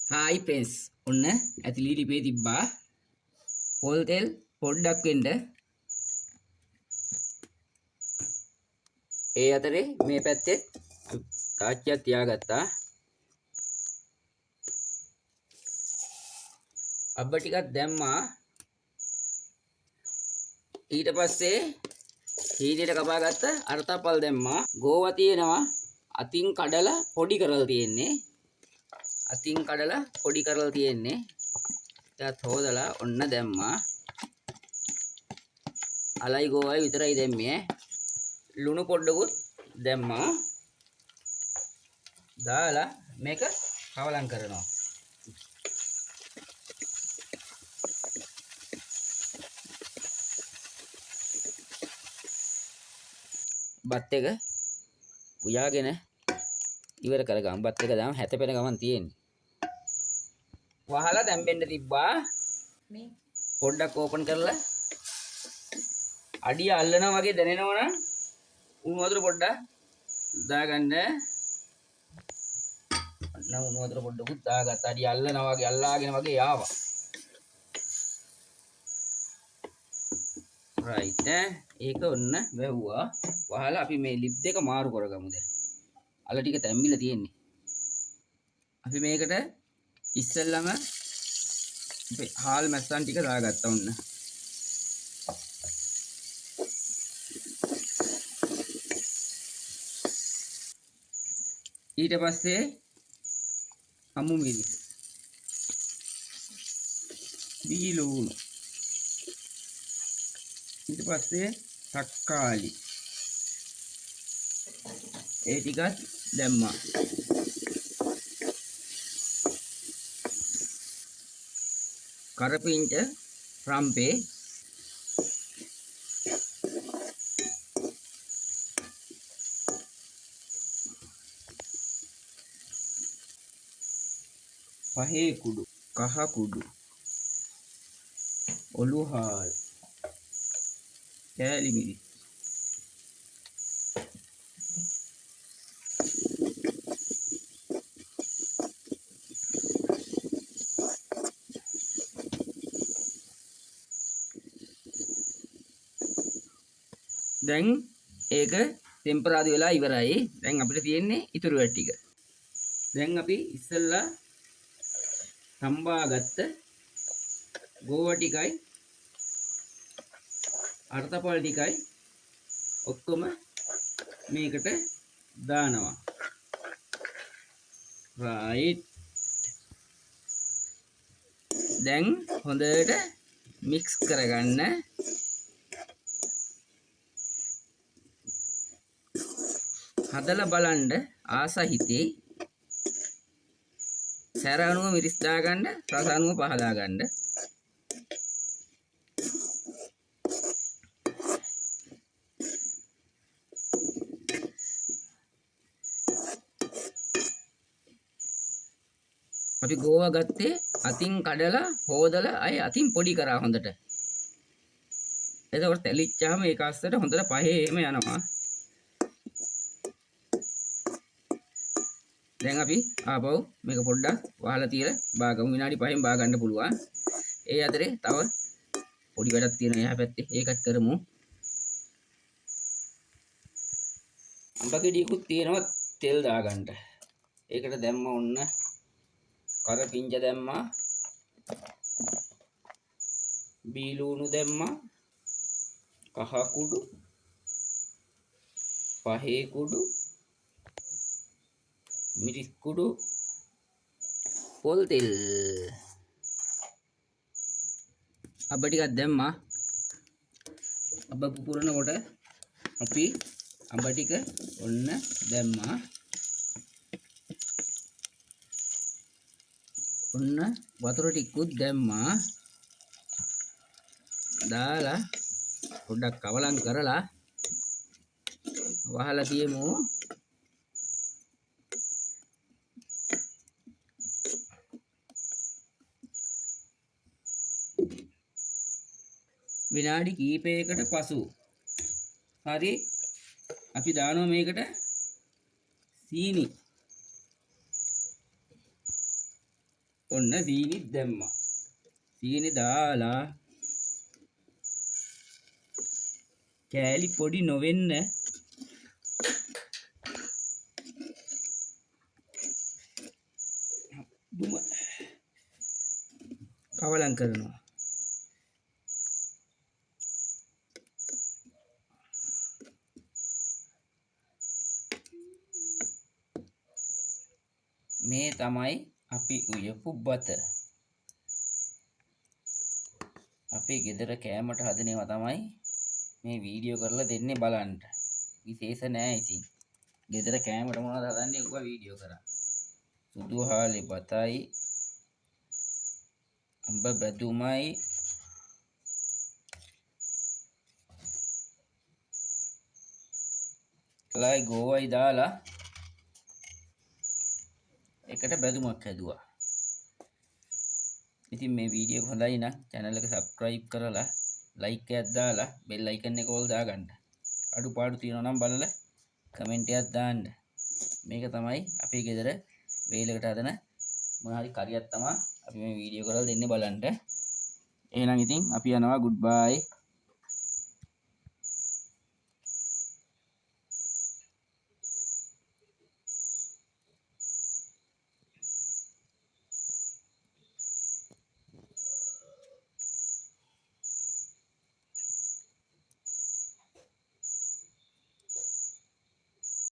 Hi friends ඔන්න ඇතිලි ලිපේ තිබ්බා පොල් තෙල් පොඩ්ඩක් වෙන්න ඒ අතරේ මේ පැත්තේ තාච්චියක් තියාගත්තා අබ්බ ටිකක් දැම්මා ඊට පස්සේ හීනෙට කපාගත්ත අර්තපල් දැම්මා ගෝවා තියෙනවා අතින් කඩලා පොඩි කරලා තියෙන්නේ අතින් කඩලා පොඩි කරලා තියෙන්නේ ඊට හොදලා ඔන්න දැම්මා අලයි ගෝවයි විතරයි දැම්මේ ලුණු පොඩ්ඩකුත් දැම්මා දාලා මේක කවලම් කරනවා බත් එක උයාගෙන ඉවර කරගමු බත් එක දාම හැතපෙන ගමන් තියෙන්නේ වහලා දැම්බෙන්න තිබ්බා මේ පොඩ්ඩක් ඕපන් කරලා අඩිය අල්ලනවා වගේ දැනෙනවා නම් උණු වතුර පොඩ්ඩක් දාගන්න අන්න උණු වතුර පොඩ්ඩකුත් දාගත්ත අඩිය අල්ලනවා වගේ අල්ලාගෙන වගේ ආවා රයිට් ඒක ඔන්න වැව්වා වහලා අපි මේ ලිප් දෙක මාරු කරගමු දැන් අල ටික තැම්බිලා තියෙන්නේ අපි මේකට ඉස්සෙල්ලම හාල් මැස්සන් ටික දාගත්තා ඔන්න ඊට පස්සේ අමු මිරිස් බීලුණු ඊට පස්සේ තක්කාලි ඒ ටිකත් දැම්මා කරපිංච රම්පේ පහේ කුඩු කහ කුඩු ඔලුහාල් කෑලි මිරිස් දැන් ඒක ටෙම්පරාදු වෙලා ඉවරයි දැන් අපිට තියෙන්නේ ඉතුරු වැඩ ටික දැන් අපි ඉස්සෙල්ලා තම්බා ගත්ත ගෝවා ටිකයි අර්තපල් ටිකයි ඔක්කොම මේකට දානවා රයිට් දැන් හොඳට මික්ස් කරගන්න හදලා බලන්න ආසහිතේ සැර අණුව මිරිස් දාගන්න රස අණුව පහ දාගන්න අපි ගෝවා ගත්තේ අතින් කඩලා හොදලා අය අතින් පොඩි කරා හොඳට එතකොට තැලිච්චාම ඒක අස්සට හොඳට පහේම යනවා දැන් අපි ආපහු මේක පොඩ්ඩක් වහලා තියලා බාගමු විනාඩි 5න් බා ගන්න පුළුවන්. ඒ අතරේ තව පොඩි වැඩක් තියෙනවා එහා පැත්තේ. ඒකත් කරමු. අඹ ගෙඩියකුත් තියෙනවා තෙල් දාගන්න. ඒකට දැම්ම ඔන්න කරපිංච දැම්මා. බීලුණු දැම්මා. කහ කුඩු. පහේ කුඩු. මිරිස් කුඩු පොල් තෙල් අබ ටිකක් දැම්මා අබ පුපුරනකොට අපි අබ ටික ඔන්න දැම්මා ඔන්න වතුර ටිකකුත් දැම්මා දාලා පොඩ්ඩක් කවලම් කරලා වහලා තියමු විනාඩි කීපයකට පසු හරි අපි දානවා මේකට සීනි ඔන්න සීනි දැම්මා. සීනි දාලා කෑලි පොඩි නොවෙන්න දුම කවලම් කරනවා. මේ තමයි අපි උයපු බත. අපේ ගෙදර කෑමට හදනේවා තමයි මේ වීඩියෝ කරලා දෙන්නේ බලන්න. විශේෂ නෑ ඉතින්. ගෙදර කෑමට මොනවද හදන්නේ ඔබ වීඩියෝ කරා. සුදු හාලේ බතයි අඹ බැදුමයි ලයි ගෝවයි දාලා එකට බැදුමක් හැදුවා. ඉතින් මේ වීඩියෝ එක හොඳයි නම් channel එක subscribe කරලා like එකක් දාලා bell icon එක ඕල් දාගන්න. අඩුපාඩු තියෙනවා නම් බලලා comment එකක් දාන්න. මේක තමයි අපේ ගෙදර වේලකට හදන මොනවා හරි කරියක් තමයි අපි මේ වීඩියෝ කරලා දෙන්නේ බලන්න. එහෙනම් ඉතින් අපි යනවා goodbye.